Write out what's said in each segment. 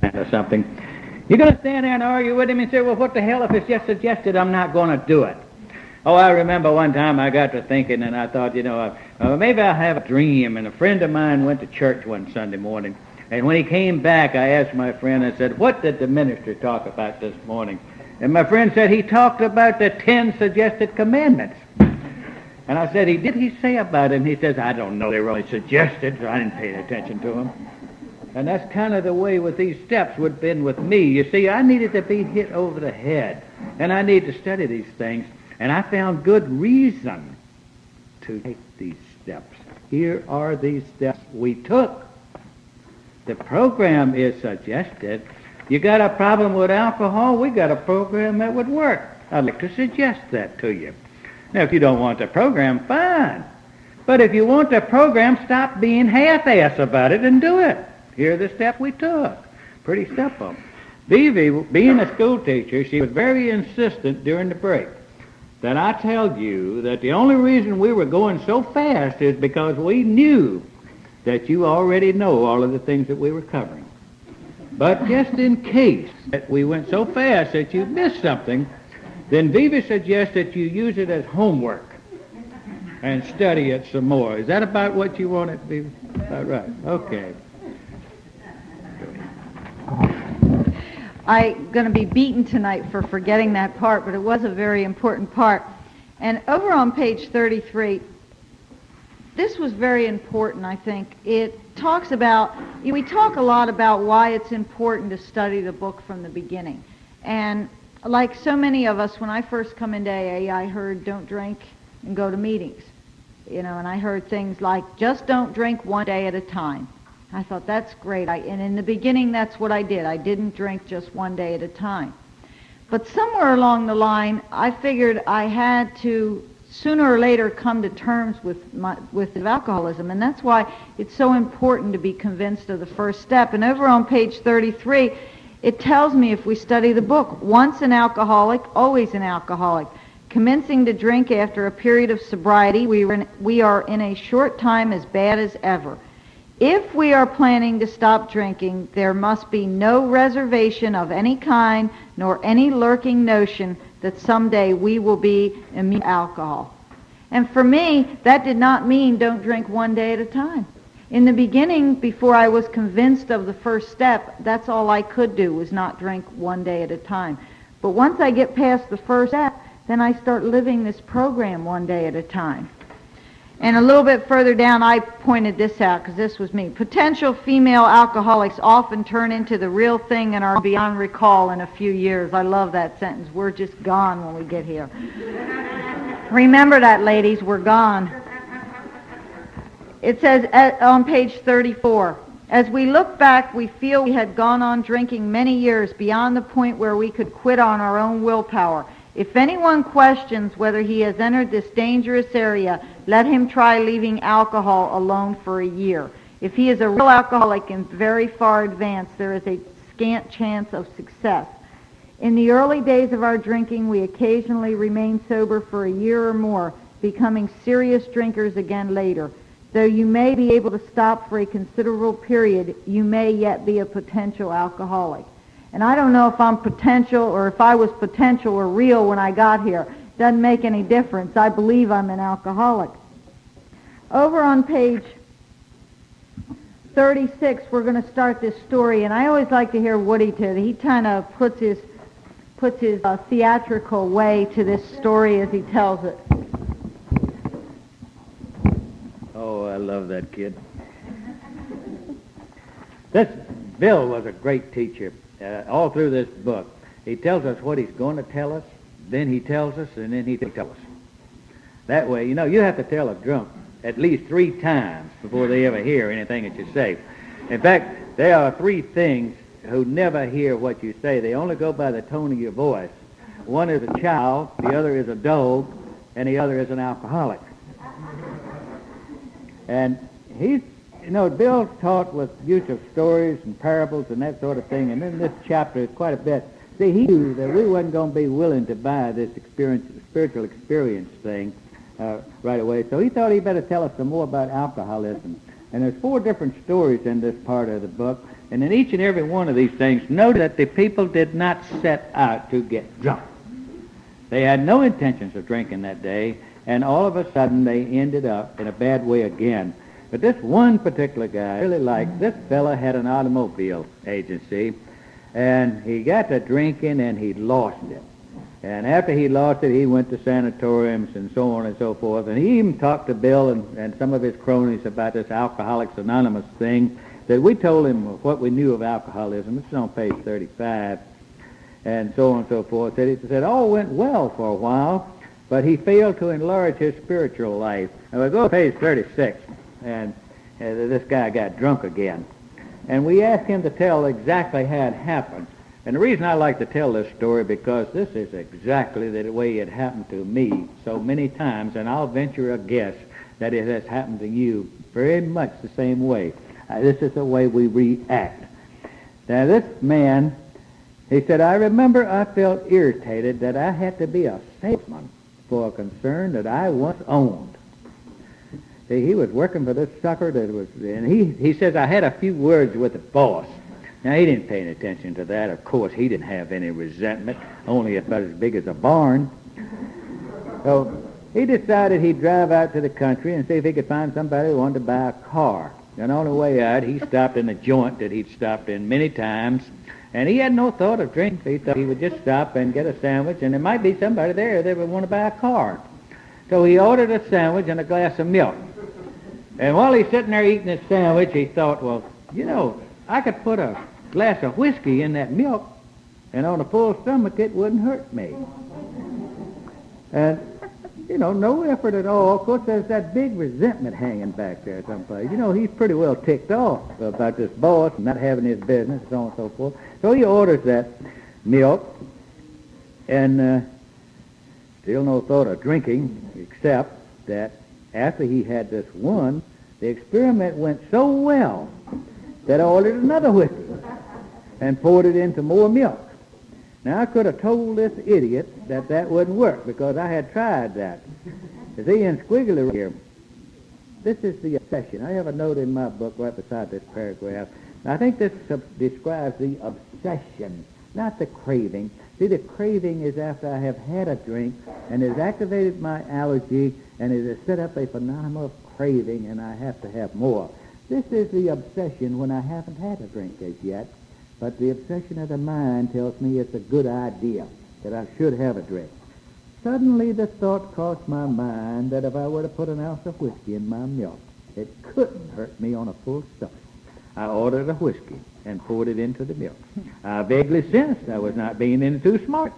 or something, you're going to stand there and argue with him and say, well, what the hell if it's just suggested? I'm not going to do it. Oh, I remember one time I got to thinking, and I thought, maybe I'll have a dream. And a friend of mine went to church one Sunday morning, and when he came back, I asked my friend, I said, what did the minister talk about this morning? And my friend said, he talked about the 10 suggested commandments. And I said, did he say about it? And he says, I don't know, they were only suggested, so I didn't pay attention to them. And that's kind of the way with these steps would have been with me. You see, I needed to be hit over the head, and I need to study these things. And I found good reason to take these steps. Here are these steps we took. The program is suggested. You got a problem with alcohol? We got a program that would work. I'd like to suggest that to you. Now, if you don't want the program, fine. But if you want the program, stop being half-ass about it and do it. Here are the steps we took. Pretty simple. Vivi, being a school teacher, she was very insistent during the break that I tell you that the only reason we were going so fast is because we knew that you already know all of the things that we were covering. But just in case that we went so fast that you missed something, then Vivi suggests that you use it as homework and study it some more. Is that about what you wanted, Vivi? About right. Okay. I'm going to be beaten tonight for forgetting that part, but it was a very important part. And over on page 33, this was very important, I think. It talks about, we talk a lot about why it's important to study the book from the beginning. And like so many of us, when I first come into AA, I heard don't drink and go to meetings. And I heard things like just don't drink one day at a time. I thought, that's great. And in the beginning, that's what I did. I didn't drink just one day at a time. But somewhere along the line, I figured I had to sooner or later come to terms with alcoholism. And that's why it's so important to be convinced of the first step. And over on page 33, it tells me, if we study the book, once an alcoholic, always an alcoholic. Commencing to drink after a period of sobriety, we are in a short time as bad as ever. If we are planning to stop drinking, there must be no reservation of any kind, nor any lurking notion that someday we will be immune to alcohol. And for me, that did not mean don't drink one day at a time. In the beginning, before I was convinced of the first step, that's all I could do was not drink one day at a time. But once I get past the first step, then I start living this program one day at a time. And a little bit further down, I pointed this out because this was me. Potential female alcoholics often turn into the real thing and are beyond recall in a few years. I love that sentence. We're just gone when we get here. Remember that, ladies. We're gone. It says on page 34, as we look back, we feel we had gone on drinking many years beyond the point where we could quit on our own willpower. If anyone questions whether he has entered this dangerous area, let him try leaving alcohol alone for a year. If he is a real alcoholic and very far advanced, there is a scant chance of success. In the early days of our drinking, we occasionally remain sober for a year or more, becoming serious drinkers again later. Though you may be able to stop for a considerable period, you may yet be a potential alcoholic. And I don't know if I'm potential or if I was potential or real when I got here. Doesn't make any difference. I believe I'm an alcoholic. Over on page 36, we're going to start this story, and I always like to hear Woody too. He kind of puts his theatrical way to this story as he tells it. Oh, I love that kid. Bill was a great teacher. All through this book, he tells us what he's going to tell us, then he tells us, and then he tells us. That way, you have to tell a drunk at least 3 times before they ever hear anything that you say. In fact, there are 3 things who never hear what you say. They only go by the tone of your voice. One is a child, the other is a dog, and the other is an alcoholic. And Bill taught with use of stories and parables and that sort of thing, and in this chapter is quite a bit. See, he knew that we wasn't going to be willing to buy this spiritual experience thing right away, so he thought he better tell us some more about alcoholism. And there's 4 different stories in this part of the book. And in each and every one of these things, note that the people did not set out to get drunk. They had no intentions of drinking that day, and all of a sudden they ended up in a bad way again. But this one particular guy I really liked. This fella had an automobile agency, and he got to drinking and he lost it. And after he lost it, he went to sanatoriums and so on and so forth. And he even talked to Bill and some of his cronies about this Alcoholics Anonymous thing. That we told him what we knew of alcoholism. This is on page 35, and so on and so forth. He said all went well for a while, but he failed to enlarge his spiritual life. And we go to page 36, and this guy got drunk again. And we asked him to tell exactly how it happened. And the reason I like to tell this story, because this is exactly the way it happened to me so many times, and I'll venture a guess that it has happened to you very much the same way. This is the way we react. Now, this man, he said, I remember I felt irritated that I had to be a salesman for a concern that I once owned. See, he was working for this sucker and he says, I had a few words with the boss. Now, he didn't pay any attention to that. Of course, he didn't have any resentment, only about as big as a barn. So he decided he'd drive out to the country and see if he could find somebody who wanted to buy a car. And on the way out, he stopped in a joint that he'd stopped in many times, and he had no thought of drinking. He thought he would just stop and get a sandwich, and there might be somebody there that would want to buy a car. So he ordered a sandwich and a glass of milk. And while he's sitting there eating his sandwich, he thought, well, you know, I could put a glass of whiskey in that milk, and on a full stomach it wouldn't hurt me. And you know, no effort at all. Of course, there's that big resentment hanging back there someplace. You know, he's pretty well ticked off about this boss and not having his business, and so on and so forth. So he orders that milk, and still no thought of drinking, except that after he had this one, the experiment went so well that I ordered another whiskey and poured it into more milk. Now, I could have told this idiot that wouldn't work, because I had tried that. You see, in squiggly here, this is the obsession. I have a note in my book right beside this paragraph. I think this describes the obsession, not the craving. See, the craving is after I have had a drink, and it has activated my allergy, and it has set up a phenomenon of craving, and I have to have more. This is the obsession when I haven't had a drink as yet. But the obsession of the mind tells me it's a good idea, that I should have a drink. Suddenly the thought crossed my mind that if I were to put an ounce of whiskey in my milk, it couldn't hurt me on a full stomach. I ordered a whiskey and poured it into the milk. I vaguely sensed I was not being any too smart,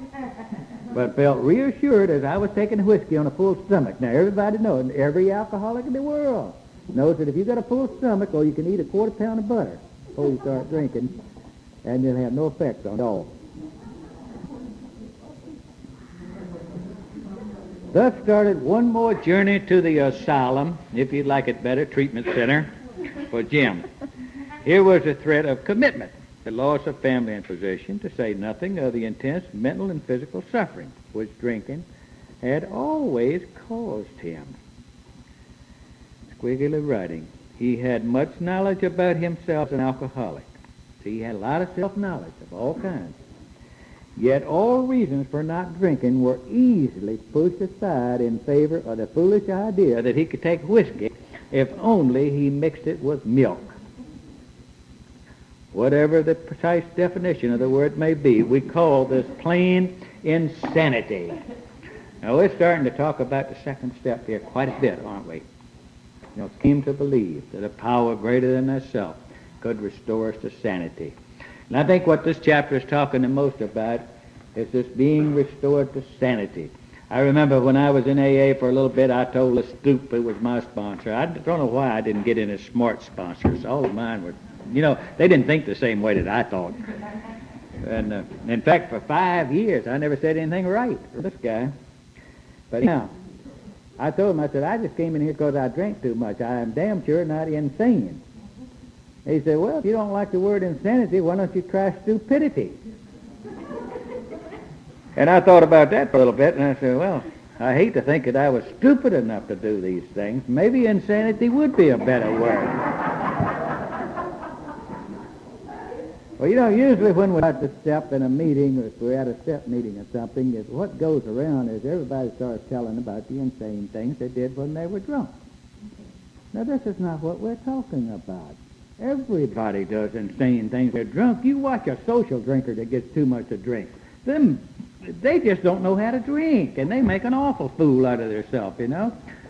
but felt reassured as I was taking the whiskey on a full stomach. Now, everybody knows, every alcoholic in the world knows that if you've got a full stomach, or you can eat a quarter pound of butter before you start drinking, and it'll have no effect on it all. Thus started one more journey to the asylum, if you'd like it better, treatment center, for Jim. Here was a threat of commitment, the loss of family and possession, to say nothing of the intense mental and physical suffering which drinking had always caused him. Squiggly writing. He had much knowledge about himself as an alcoholic. He had a lot of self-knowledge of all kinds. Yet all reasons for not drinking were easily pushed aside in favor of the foolish idea that he could take whiskey if only he mixed it with milk. Whatever the precise definition of the word may be, we call this plain insanity. Now, we're starting to talk about the second step here quite a bit, aren't we? You know, came to believe that a power greater than thyself could restore us to sanity. And I think what this chapter is talking the most about is this being restored to sanity. I remember when I was in AA for a little bit, I told the Stoop, who was my sponsor. I don't know why I didn't get any smart sponsors. All of mine were, you know, they didn't think the same way that I thought. And in fact, for 5 years, I never said anything right for this guy. But now, I told him, I said, I just came in here because I drank too much. I am damn sure not insane. He said, well, if you don't like the word insanity, why don't you try stupidity? And I thought about that for a little bit, and I said, well, I hate to think that I was stupid enough to do these things. Maybe insanity would be a better word. Well, usually when we're at the step in a meeting, or if we're at a step meeting or something, what goes around is everybody starts telling about the insane things they did when they were drunk. Now, this is not what we're talking about. Everybody does insane things when they're drunk. You watch a social drinker that gets too much to drink. They just don't know how to drink, and they make an awful fool out of themselves,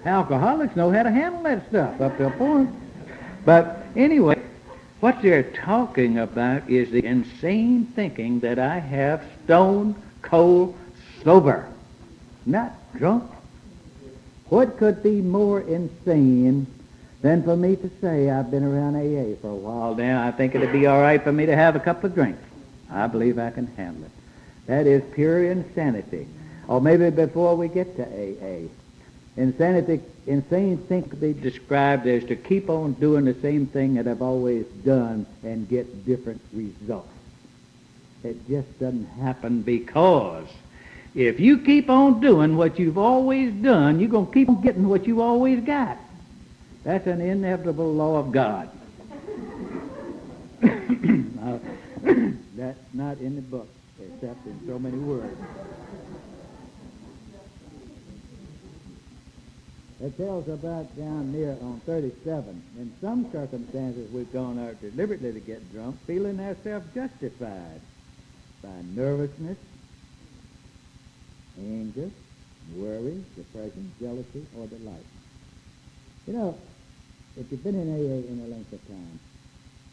Alcoholics know how to handle that stuff up to a point. But anyway, what they're talking about is the insane thinking that I have stone cold sober, not drunk. What could be more insane than for me to say I've been around AA for a while now? I think it'd be all right for me to have a couple of drinks. I believe I can handle it. That is pure insanity. Or maybe before we get to AA. Insane thing could be described as to keep on doing the same thing that I've always done and get different results. It just doesn't happen, because if you keep on doing what you've always done, you're going to keep on getting what you always got. That's an inevitable law of God. Now, that's not in the book, except in so many words. It tells about down near on 37. In some circumstances, we've gone out deliberately to get drunk, feeling ourselves justified by nervousness, anger, worry, depression, jealousy, or the like. If you've been in AA in a length of time,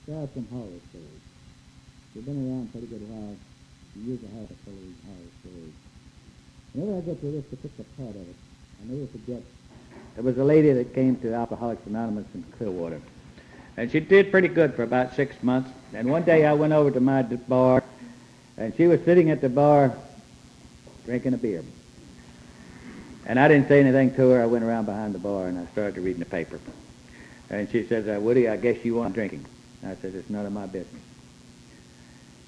there are some horror stories. If you've been around pretty good while, you usually have a full of these horror stories. Whenever I get to this particular part of it, I never forget. There was a lady that came to Alcoholics Anonymous in Clearwater, and she did pretty good for about 6 months. And one day I went over to my bar, and she was sitting at the bar drinking a beer. And I didn't say anything to her. I went around behind the bar, and I started reading the paper. And she says, Woody, I guess you want drinking. And I said, it's none of my business.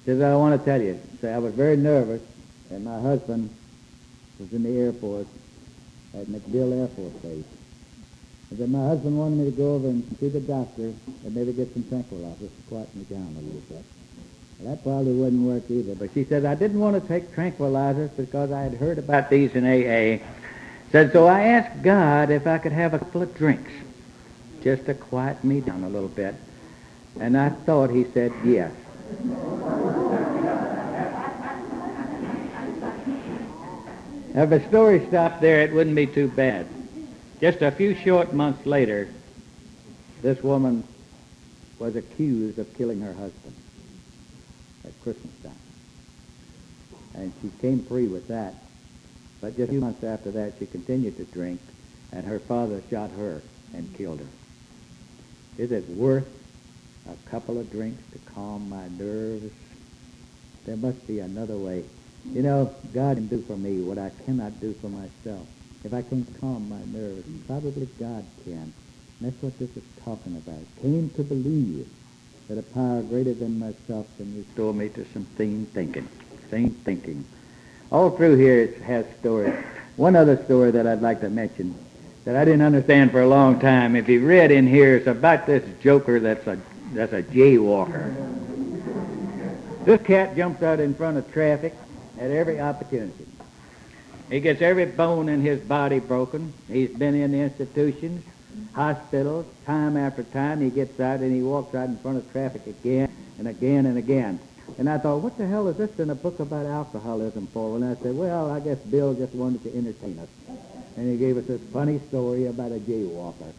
She says, I want to tell you. So I was very nervous, and my husband was in the Air Force at MacDill Air Force Base. And then my husband wanted me to go over and see the doctor and maybe get some tranquilizers to quiet me down a little bit. Well, that probably wouldn't work either. But she said, I didn't want to take tranquilizers because I had heard about these in AA. Said, so I asked God if I could have a couple of drinks just to quiet me down a little bit. And I thought he said yes. Now, if the story stopped there, it wouldn't be too bad. Just a few short months later, this woman was accused of killing her husband at Christmas time. And she came free with that. But just a few months after that, she continued to drink, and her father shot her and killed her. Is it worth a couple of drinks to calm my nerves? There must be another way. God can do for me what I cannot do for myself. If I can't calm my nerves, probably God can. And that's what this is talking about. Came to believe that a power greater than myself can restore me to some sane thinking. All through here it has stories. One other story that I'd like to mention that I didn't understand for a long time. If you read in here, it's about this joker that's a jaywalker. This cat jumps out in front of traffic at every opportunity. He gets every bone in his body broken. He's been in institutions, hospitals, time after time. He gets out and he walks out in front of traffic again and again and again. And I thought, what the hell is this in a book about alcoholism for? And I said, well, I guess Bill just wanted to entertain us. And he gave us this funny story about a jaywalker.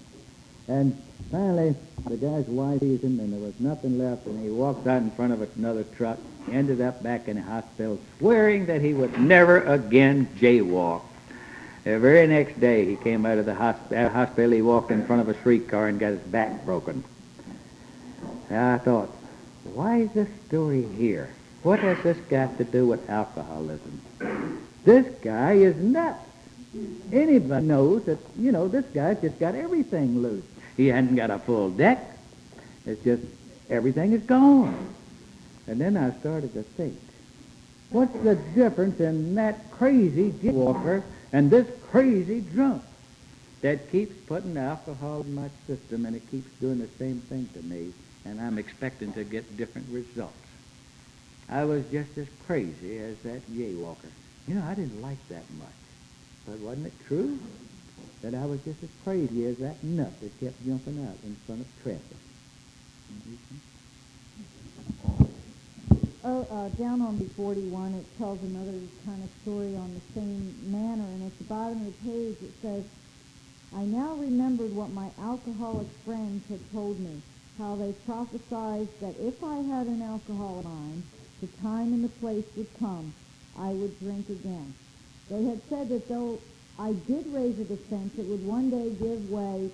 And finally, the guy's wife sees him, and there was nothing left, and he walks out in front of another truck, ended up back in the hospital, swearing that he would never again jaywalk. The very next day, he came out of the hospital, he walked in front of a streetcar and got his back broken. And I thought, why is this story here? What has this got to do with alcoholism? This guy is nuts. Anybody knows that, this guy's just got everything loose. He hadn't got a full deck. It's just everything is gone. And then I started to think, what's the difference in that crazy jaywalker and this crazy drunk that keeps putting alcohol in my system, and it keeps doing the same thing to me, and I'm expecting to get different results? I was just as crazy as that jaywalker. You know, I didn't like that much. But wasn't it true that I was just as crazy as that nut that kept jumping out in front of traffic? Down on page 41, it tells another kind of story on the same manner, and at the bottom of the page it says, I now remembered what my alcoholic friends had told me, how they prophesied that if I had an alcohol of mine, the time and the place would come, I would drink again. They had said that though I did raise a defense, it would one day give way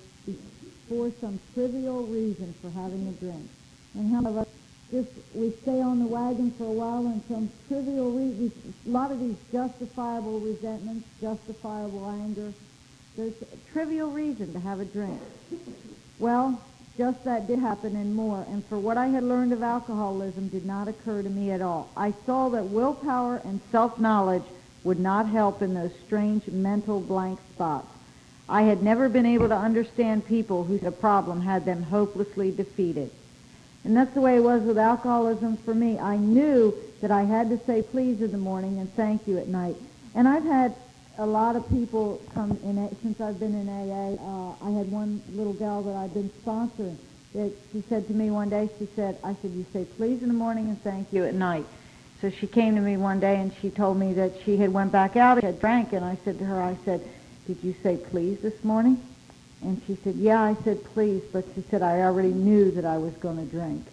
for some trivial reason for having a drink. And how of us we stay on the wagon for a while and some trivial reason, a lot of these justifiable resentments, justifiable anger, there's a trivial reason to have a drink. Well, just that did happen and more, and for what I had learned of alcoholism did not occur to me at all. I saw that willpower and self-knowledge would not help in those strange mental blank spots. I had never been able to understand people whose problem had them hopelessly defeated. And that's the way it was with alcoholism for me. I knew that I had to say please in the morning and thank you at night. And I've had a lot of people come in since I've been in AA. I had one little gal that I've been sponsoring that she said to me one day, I said, you say please in the morning and thank you at night. So she came to me one day and she told me that she had went back out and had drank, and I said to her, did you say please this morning? And she said, yeah, I said please, but she said, I already knew that I was going to drink.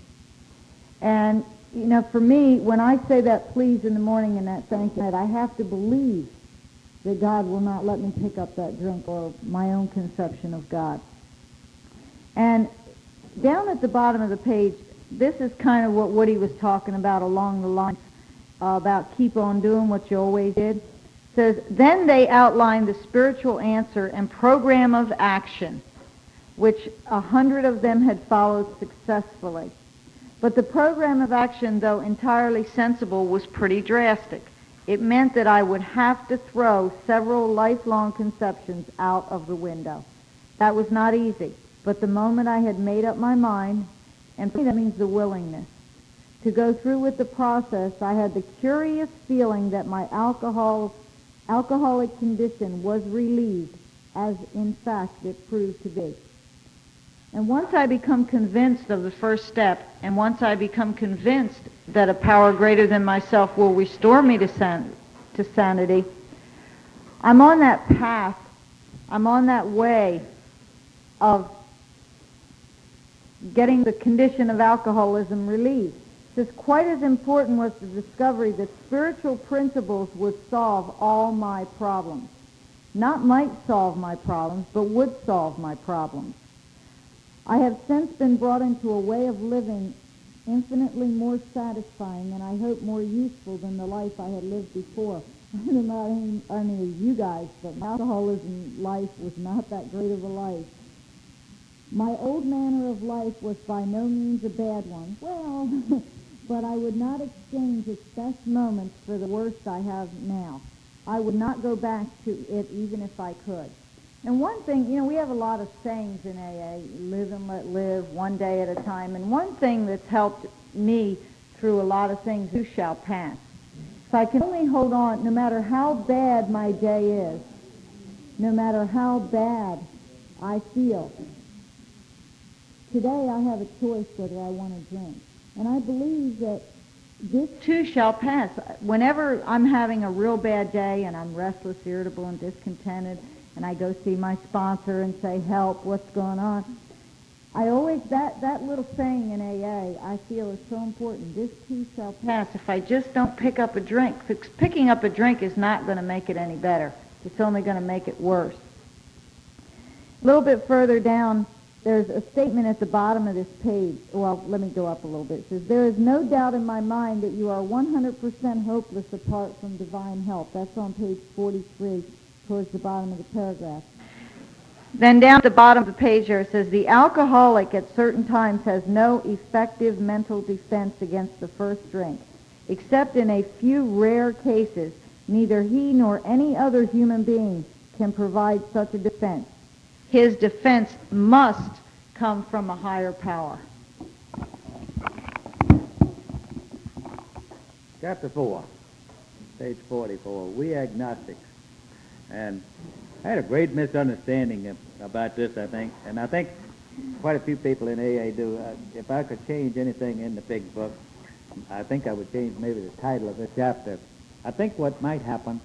And, you know, for me, when I say that please in the morning and that thank you, I have to believe that God will not let me pick up that drink, or my own conception of God. And down at the bottom of the page, this is kind of what Woody was talking about along the lines about keep on doing what you always did. It says, then they outline the spiritual answer and program of action, which 100 of them had followed successfully. But the program of action, though entirely sensible, was pretty drastic. It meant that I would have to throw several lifelong conceptions out of the window. That was not easy, but the moment I had made up my mind, and for me that means the willingness, to go through with the process, I had the curious feeling that my alcoholic condition was relieved, as in fact it proved to be. And once I become convinced of the first step, and once I become convinced that a power greater than myself will restore me to sanity, I'm on that path, I'm on that way of getting the condition of alcoholism relieved. Just quite as important was the discovery that spiritual principles would solve all my problems. Not might solve my problems, but would solve my problems. I have since been brought into a way of living infinitely more satisfying and I hope more useful than the life I had lived before. I don't know any of you guys, but my alcoholism life was not that great of a life. My old manner of life was by no means a bad one. Well, but I would not exchange its best moments for the worst I have now. I would not go back to it even if I could. And one thing, you know, we have a lot of sayings in AA, live and let live, one day at a time. And one thing that's helped me through a lot of things, too shall pass. If I can only hold on, no matter how bad my day is, no matter how bad I feel, today I have a choice whether I want to drink. And I believe that this too shall pass. Whenever I'm having a real bad day and I'm restless, irritable, and discontented, and I go see my sponsor and say, help, what's going on? I always, that little saying in AA, I feel is so important. This too shall pass. If I just don't pick up a drink, picking up a drink is not going to make it any better. It's only going to make it worse. A little bit further down, there's a statement at the bottom of this page. Well, let me go up a little bit. It says, there is no doubt in my mind that you are 100% hopeless apart from divine help. That's on page 43. Towards the bottom of the paragraph. Then down at the bottom of the page there it says, the alcoholic at certain times has no effective mental defense against the first drink. Except in a few rare cases, neither he nor any other human being can provide such a defense. His defense must come from a higher power. chapter 4, page 44, we agnostics. And I had a great misunderstanding about this, I think, and I think quite a few people in AA do. If I could change anything in the big book, I think I would change maybe the title of this chapter. I think what might happen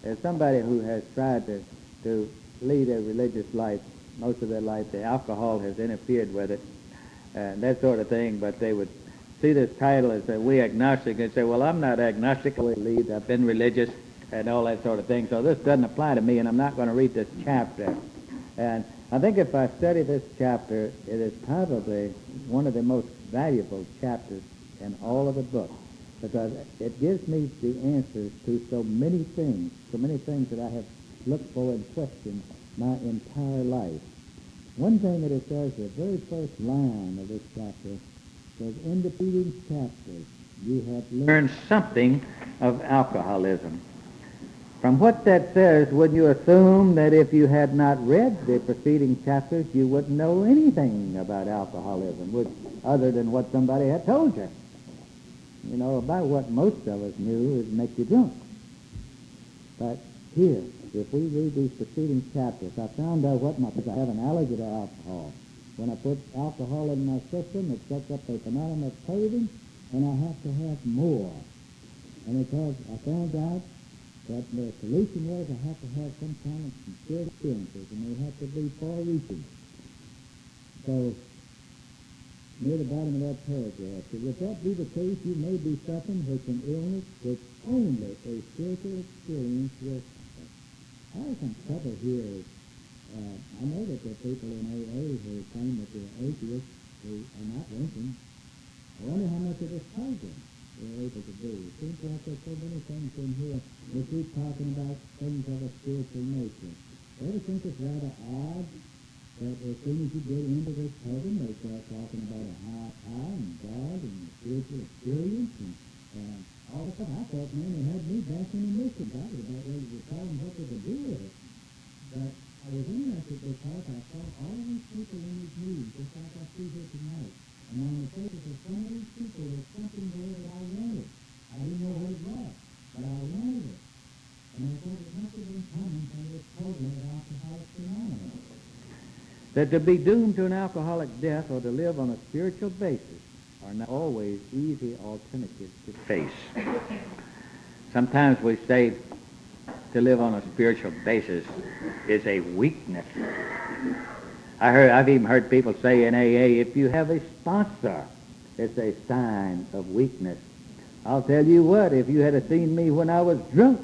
is somebody who has tried to lead a religious life most of their life, the alcohol has interfered with it, and that sort of thing, but they would see this title as we agnostic and say, well, I'm not agnostic, I've been religious and all that sort of thing, so this doesn't apply to me, and I'm not going to read this chapter. And I think if I study this chapter, it is probably one of the most valuable chapters in all of the book, because it gives me the answers to so many things that I have looked for and questioned my entire life. One thing that it says, the very first line of this chapter says, in the preceding chapters, you have learned something of alcoholism. From what that says, would you assume that if you had not read the preceding chapters, you wouldn't know anything about alcoholism, other than what somebody had told you? You know, about what most of us knew is make you drunk. But here, if we read these preceding chapters, I found out because I have an allergy to alcohol. When I put alcohol in my system, it sets up a phenomenon of craving, and I have to have more. And because I found out that the solution was I have to have some kind of sincere experiences, and they have to be far-reaching. So, near the bottom of that paragraph, if that be the case, you may be suffering with an illness which only a spiritual experience will suffer. I have some trouble here. I know that there are people in AA who claim that they're atheists who are not drinking. I wonder how much of this program they're able to do. It seems like there's so many things in here. We keep talking about things of a spiritual nature. Ever think it's rather odd that as soon as you get into this program, they start talking about a high power and God and the spiritual experience and all the stuff. I thought, man, they had me back in the mission. I was about ready to tell them what they could do with it. But I was interested because I saw all these people in these meetings, just like I see here tonight. And on the faces of some of these people, there's something there that I wanted. I didn't know what it was, but I wanted it. And I thought it must have been coming from this program of Alcoholics Anonymous. That to be doomed to an alcoholic death or to live on a spiritual basis are not always easy alternatives to face. Sometimes we say to live on a spiritual basis is a weakness. I've even heard people say in AA, if you have a sponsor, it's a sign of weakness. I'll tell you what, if you had seen me when I was drunk,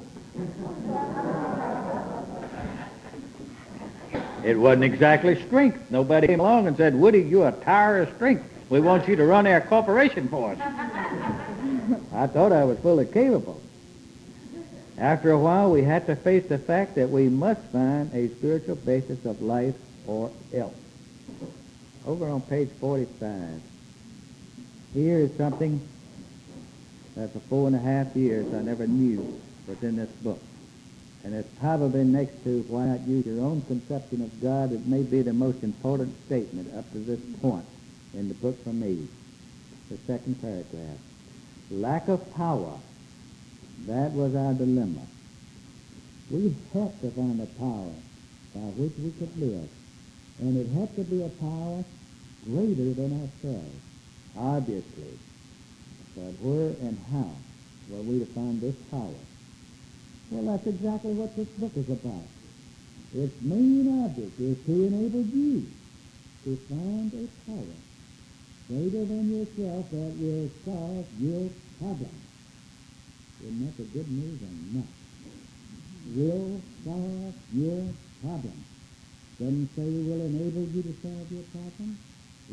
it wasn't exactly strength. Nobody came along and said, Woody, you're a tower of strength. We want you to run our corporation for us. I thought I was fully capable. After a while, we had to face the fact that we must find a spiritual basis of life or else. Over on page 45, here is something that for 4.5 years I never knew was in this book. And it's probably next to why not use your own conception of God, it may be the most important statement up to this point in the book for me. The second paragraph. Lack of power. That was our dilemma. We had to find a power by which we could live. And it had to be a power greater than ourselves, obviously. But where and how were we to find this power? Well, that's exactly what this book is about. Its main object is to enable you to find a power greater than yourself that will solve your problem. Isn't that the good news or not? Will solve your problem. Doesn't say will enable you to solve your problem.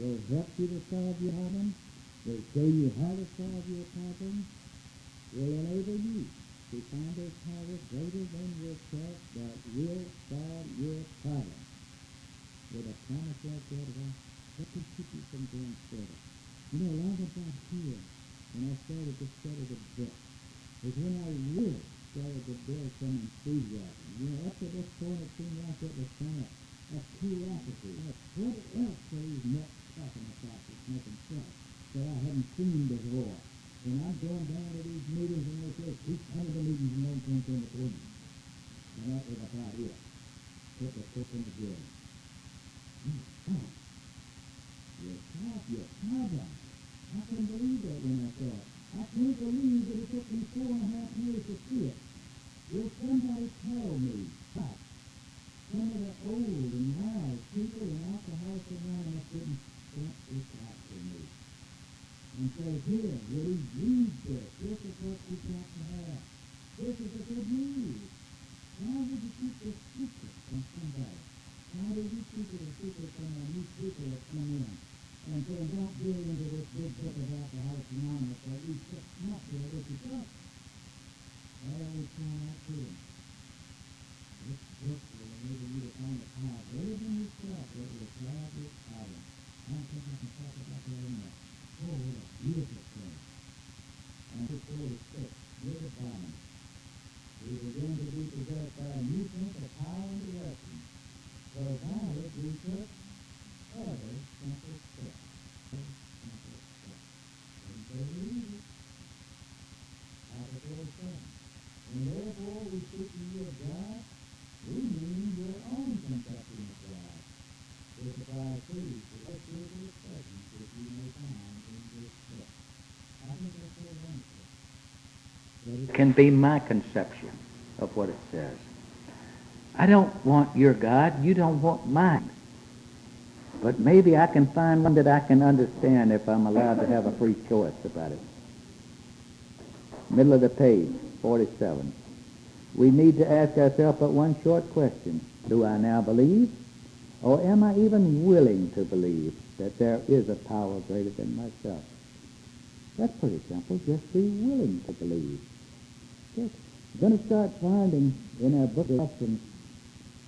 Will help you to solve your problem. Will show you how to solve your problem. Will enable you to find a power greater than yourself that will solve your problem. With a promise like that, what could keep you from going further? You know, long about here, when I started to study the book, is when I really started to build some enthusiasm. You know, up to this point, it seemed like it was kind of a curiosity. What else are these nuts talking about that's making sense that I hadn't seen before? And I'm going down to these meetings and believe that it took me 4.5 years to see it. Will somebody tell me how? Some of the old and wise people in Alcoholism Anonymous didn't point this out to me. And say, here, Woody, read this. This is what you've got to have. This is the good news. Why would you keep this secret from somebody? Why did you keep it a secret from the new people that come in? And say, don't get into this big book of Alcoholics Anonymous, or you just not there with your book. I always point out to them. This book will enable you to find a power greater than yourself that will solve your problem. I don't think I can talk about that enough. Oh, what a beautiful thing. And verse 46, near the bottom. We begin to be possessed by a new sense of power and direction. So by it we took other simple steps. Simple steps. And so we use it. Chapter 47. And therefore we speak to you of God, we mean your own conception of God. This applies to you to the spiritual expressions that you may find in this book. I think that's so wonderful. It can be my conception of what it says. I don't want your God. You don't want mine. But maybe I can find one that I can understand if I'm allowed to have a free choice about it. Middle of the page, 47. We need to ask ourselves but one short question. Do I now believe? Or am I even willing to believe that there is a power greater than myself? That's pretty simple. Just be willing to believe. We're going to start finding in our book of lessons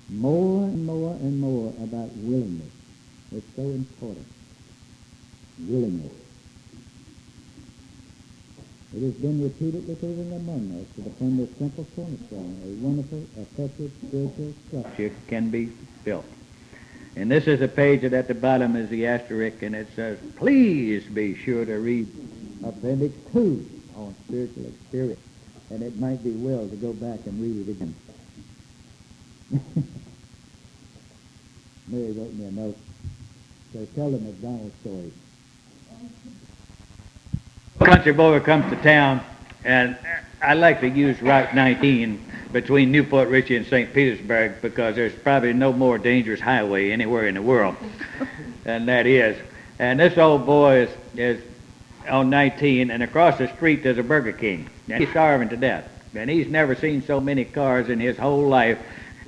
more and more and more about willingness. It's so important. Willingness. It has been repeatedly proven among us that upon this simple cornerstone, a wonderful, effective spiritual structure can be built. And this is a page that at the bottom is the asterisk, and it says, please be sure to read Appendix 2 on spiritual experience. And it might be well to go back and read it again. Mary wrote me a note. So tell the McDonald's story. Country boy comes to town, and I like to use Route 19 between Newport Richey and St. Petersburg because there's probably no more dangerous highway anywhere in the world than that is. And this old boy is on 19, and across the street there's a Burger King. And he's starving to death. And he's never seen so many cars in his whole life.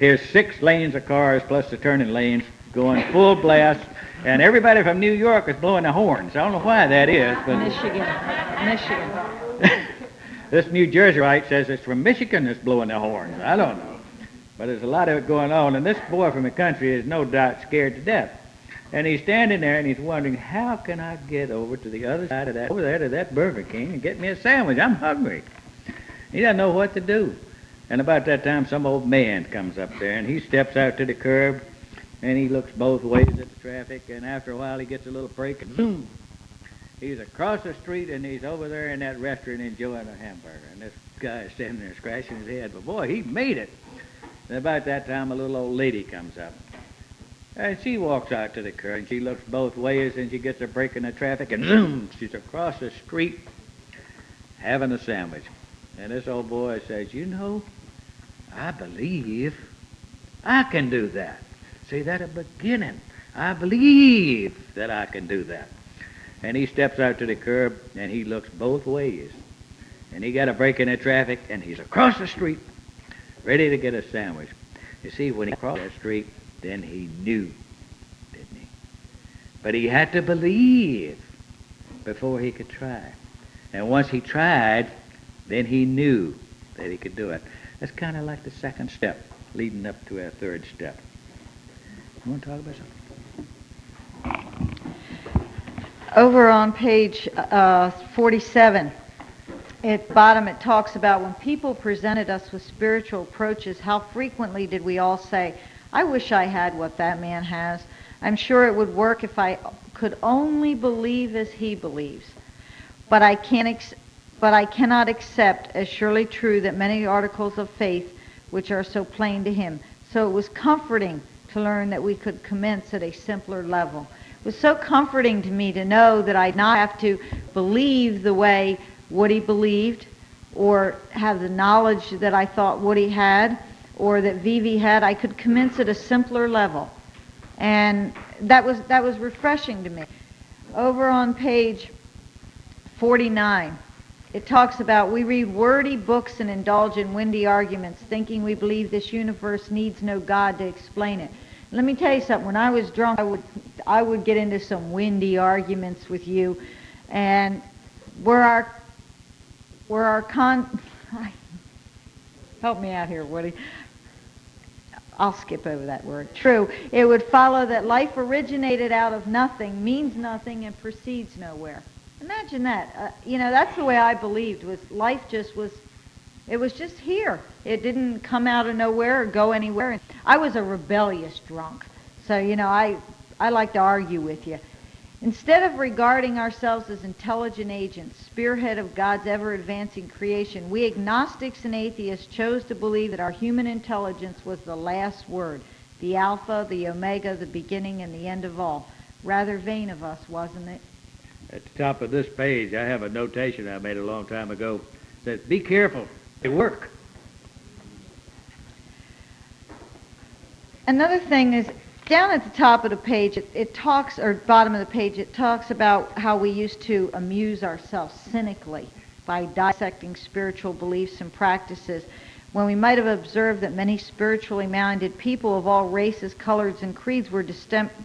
There's 6 lanes of cars plus the turning lanes going full blast. And everybody from New York is blowing their horns. I don't know why that is. But Michigan. This New Jerseyite says it's from Michigan that's blowing their horns. I don't know. But there's a lot of it going on. And this boy from the country is no doubt scared to death. And he's standing there and he's wondering, how can I get over to the other side of that, over there to that Burger King and get me a sandwich? I'm hungry. He doesn't know what to do. And about that time, some old man comes up there and he steps out to the curb and he looks both ways at the traffic, and after a while he gets a little break and boom, he's across the street and he's over there in that restaurant enjoying a hamburger. And this guy is standing there scratching his head, but boy, he made it. And about that time, a little old lady comes up. And she walks out to the curb, and she looks both ways, and she gets a break in the traffic, and zoom, she's across the street having a sandwich. And this old boy says, you know, I believe I can do that. See, that at the beginning. I believe that I can do that. And he steps out to the curb, and he looks both ways. And he got a break in the traffic, and he's across the street, ready to get a sandwich. You see, when he crossed that street, then he knew, didn't he? But he had to believe before he could try. And once he tried, then he knew that he could do it. That's kind of like the second step leading up to our third step. You want to talk about something? Over on page 47, at bottom it talks about when people presented us with spiritual approaches, how frequently did we all say, I wish I had what that man has. I'm sure it would work if I could only believe as he believes. But I cannot accept as surely true that many articles of faith which are so plain to him. So it was comforting to learn that we could commence at a simpler level. It was so comforting to me to know that I'd not have to believe the way Woody believed, or have the knowledge that I thought Woody had, or that Vivi had. I could commence at a simpler level. And that was refreshing to me. Over on page 49, it talks about, we read wordy books and indulge in windy arguments, thinking we believe this universe needs no God to explain it. Let me tell you something. When I was drunk, I would get into some windy arguments with you, and help me out here, Woody. I'll skip over that word. True. It would follow that life originated out of nothing, means nothing, and proceeds nowhere. Imagine that. That's the way I believed. Life it was just here. It didn't come out of nowhere or go anywhere. I was a rebellious drunk. So, I like to argue with you. Instead of regarding ourselves as intelligent agents, spearhead of God's ever-advancing creation, we agnostics and atheists chose to believe that our human intelligence was the last word, the alpha, the omega, the beginning, and the end of all. Rather vain of us, wasn't it? At the top of this page, I have a notation I made a long time ago. It says, be careful. They work. Another thing is, down at the top of the page, it talks, or bottom of the page, it talks about how we used to amuse ourselves cynically by dissecting spiritual beliefs and practices, when we might have observed that many spiritually minded people of all races, colors, and creeds were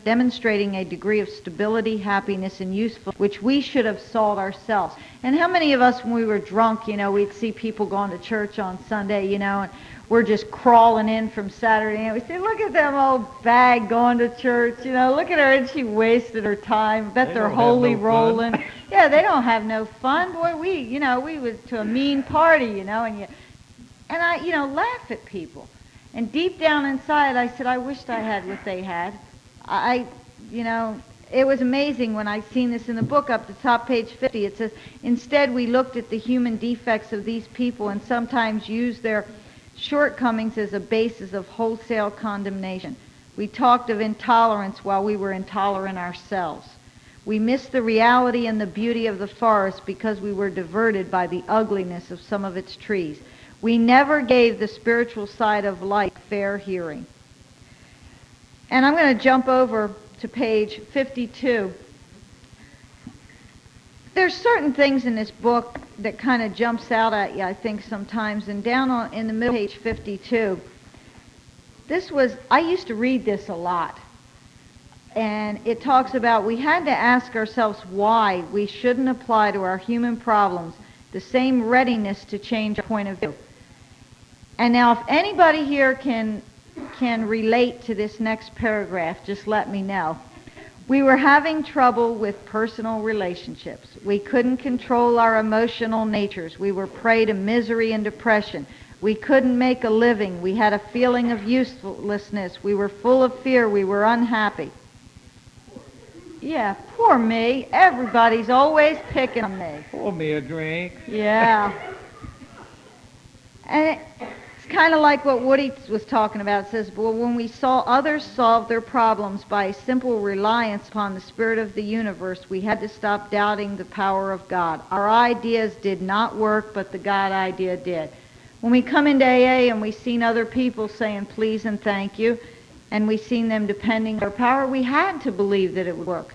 demonstrating a degree of stability, happiness, and usefulness which we should have sought ourselves. And how many of us, when we were drunk, we'd see people going to church on Sunday, and we're just crawling in from Saturday, and we say, look at them old bag going to church, look at her, and she wasted her time. Bet they're holy rolling. Yeah, they don't have no fun. Boy, we was to a mean party, and I, laugh at people. And deep down inside, I said, I wished I had what they had. It was amazing when I seen this in the book up the top, page 50. It says, instead we looked at the human defects of these people and sometimes used their shortcomings as a basis of wholesale condemnation. We talked of intolerance while we were intolerant ourselves. We missed the reality and the beauty of the forest because we were diverted by the ugliness of some of its trees. We never gave the spiritual side of life fair hearing. And I'm going to jump over to page 52. There's certain things in this book that kind of jumps out at you, I think, sometimes. And down in the middle, page 52, I used to read this a lot. And it talks about we had to ask ourselves why we shouldn't apply to our human problems the same readiness to change our point of view. And now if anybody here can relate to this next paragraph, just let me know. We were having trouble with personal relationships. We couldn't control our emotional natures. We were prey to misery and depression. We couldn't make a living. We had a feeling of uselessness. We were full of fear. We were unhappy. Yeah, poor me. Everybody's always picking on me. Pour me a drink. Yeah. And it's kind of like what Woody was talking about. It says, well, when we saw others solve their problems by a simple reliance upon the spirit of the universe, we had to stop doubting the power of God. Our ideas did not work, but the God idea did. When we come into AA and we've seen other people saying please and thank you, and we've seen them depending on their power, we had to believe that it would work.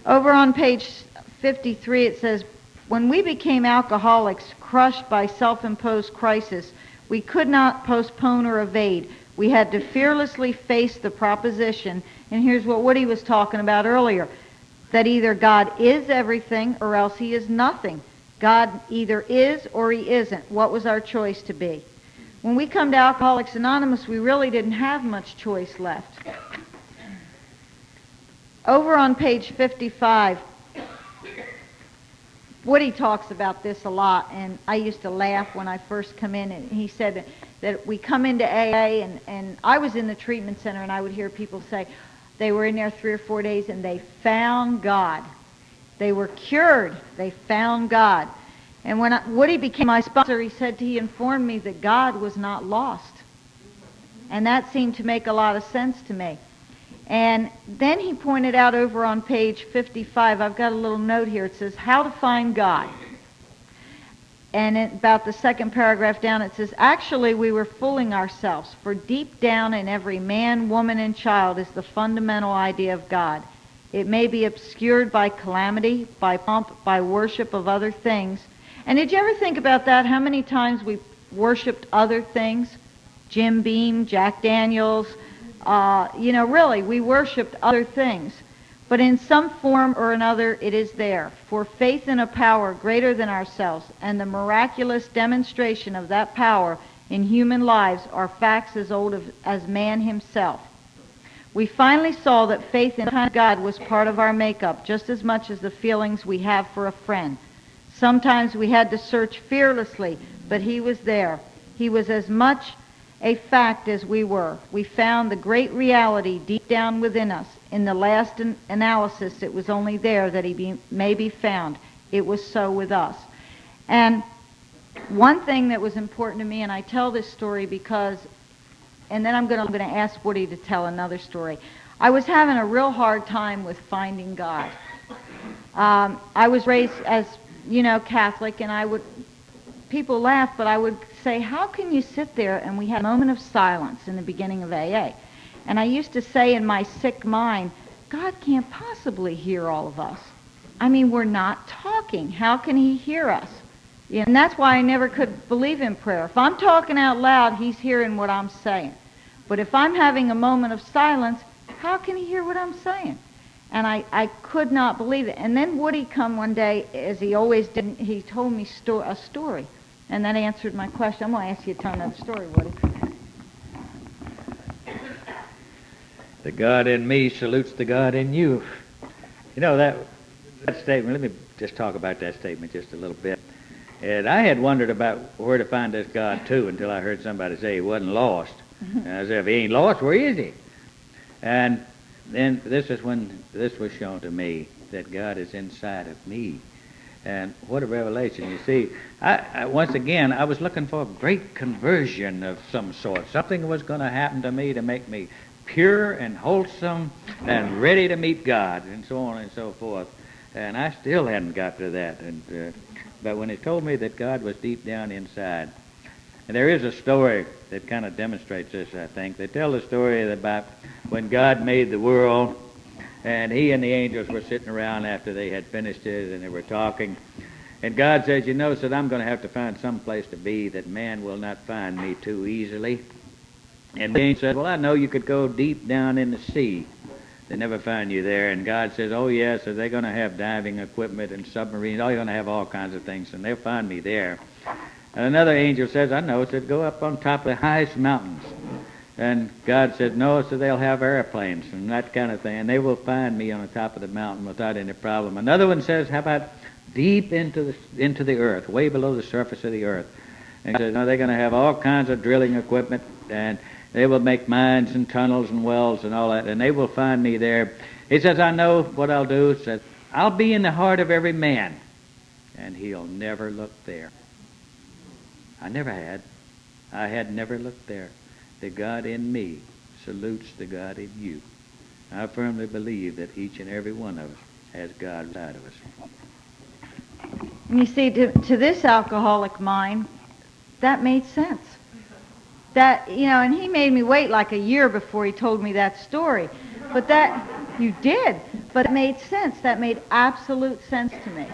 Over on page 53 it says, when we became alcoholics, crushed by self-imposed crisis, we could not postpone or evade. We had to fearlessly face the proposition, and here's what Woody was talking about earlier, that either God is everything or else he is nothing. God either is or he isn't. What was our choice to be? When we come to Alcoholics Anonymous, we really didn't have much choice left. Over on page 55, Woody talks about this a lot, and I used to laugh when I first come in, and he said that we come into AA, and I was in the treatment center, and I would hear people say they were in there 3 or 4 days, and they found God. They were cured. They found God. And when Woody became my sponsor, he informed me that God was not lost. And that seemed to make a lot of sense to me. And then he pointed out over on page 55, I've got a little note here, it says, how to find God. And about the second paragraph down, it says, actually, we were fooling ourselves, for deep down in every man, woman, and child is the fundamental idea of God. It may be obscured by calamity, by pomp, by worship of other things. And did you ever think about that? How many times we worshipped other things? Jim Beam, Jack Daniels, really, we worshipped other things. But in some form or another, it is there. For faith in a power greater than ourselves and the miraculous demonstration of that power in human lives are facts as old as man himself. We finally saw that faith in God was part of our makeup, just as much as the feelings we have for a friend. Sometimes we had to search fearlessly, but he was there. He was as much a fact as we were. We found the great reality deep down within us. In the last analysis, it was only there that he may be found. It was so with us. And one thing that was important to me, and I tell this story because, and then I'm going to ask Woody to tell another story. I was having a real hard time with finding God. I was raised as, Catholic, and people laugh, but I would say, how can you sit there? And we had a moment of silence in the beginning of AA. And I used to say in my sick mind, God can't possibly hear all of us. I mean, we're not talking. How can he hear us? And that's why I never could believe in prayer. If I'm talking out loud, he's hearing what I'm saying. But if I'm having a moment of silence, how can he hear what I'm saying? And I could not believe it. And then Woody come one day, as he always did, he told me a story. And that answered my question. I'm going to ask you to tell another story, Woody. The God in me salutes the God in you. That statement, let me just talk about that statement just a little bit. And I had wondered about where to find this God, too, until I heard somebody say he wasn't lost. And I said, if he ain't lost, where is he? And then this is when this was shown to me, that God is inside of me. And what a revelation. You see, I once again, I was looking for a great conversion of some sort. Something was going to happen to me to make me pure and wholesome and ready to meet God, and so on and so forth. And I still hadn't got to that. But when he told me that God was deep down inside, and there is a story that kind of demonstrates this, I think. They tell the story about when God made the world, and he and the angels were sitting around after they had finished it, and they were talking. And God says, said, I'm going to have to find some place to be that man will not find me too easily. And the angel said, well, I know you could go deep down in the sea. They never find you there. And God says, oh, yes, so they're going to have diving equipment and submarines. Oh, you're going to have all kinds of things, and they'll find me there. And another angel says, I know, said, go up on top of the highest mountains. And God said, no, so they'll have airplanes and that kind of thing, and they will find me on the top of the mountain without any problem. Another one says, how about deep into the earth, way below the surface of the earth? And he says, no, they're going to have all kinds of drilling equipment, and they will make mines and tunnels and wells and all that, and they will find me there. He says, I know what I'll do. He says, I'll be in the heart of every man, and he'll never look there. I never had. I had never looked there. The God in me salutes the God in you. I firmly believe that each and every one of us has God inside of us. And you see, to this alcoholic mind, that made sense. That, and he made me wait like a year before he told me that story. But you did. But it made sense. That made absolute sense to me.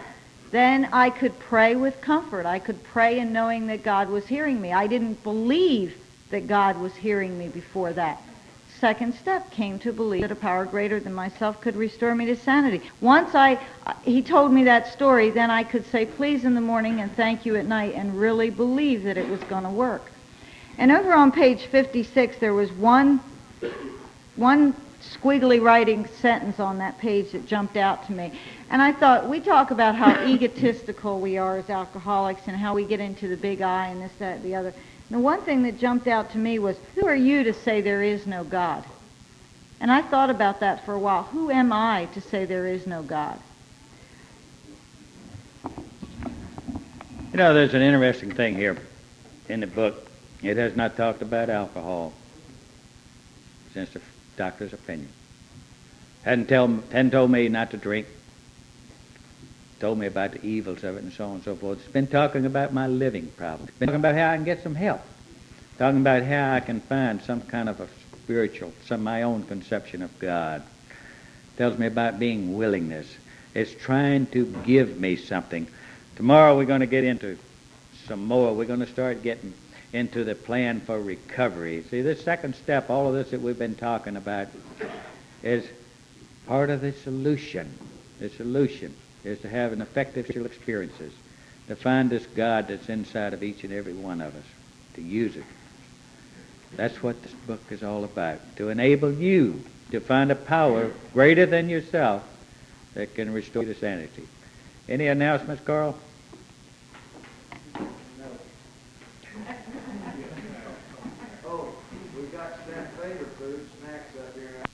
Then I could pray with comfort. I could pray in knowing that God was hearing me. I didn't believe that God was hearing me before that. Second step came to believe that a power greater than myself could restore me to sanity. Once he told me that story, then I could say please in the morning and thank you at night and really believe that it was going to work. And over on page 56, there was one squiggly writing sentence on that page that jumped out to me. And I thought, we talk about how egotistical we are as alcoholics and how we get into the big I and this, that, the other. And the one thing that jumped out to me was, who are you to say there is no God? And I thought about that for a while. Who am I to say there is no God? There's an interesting thing here in the book. It has not talked about alcohol since the doctor's opinion. Hadn't told me not to drink. told me about the evils of it and so on and so forth. It's been talking about my living problem. It's been talking about how I can get some help. Talking about how I can find some kind of a spiritual, my own conception of God. Tells me about being willingness. It's trying to give me something. Tomorrow we're going to get into some more. We're going to start getting into the plan for recovery. See, this second step, all of this that we've been talking about, is part of the solution. The solution is to have an effective spiritual experiences, to find this God that's inside of each and every one of us, to use it. That's what this book is all about, to enable you to find a power greater than yourself that can restore you to sanity. Any announcements, Carl? Oh, we got some favorite food snacks up here.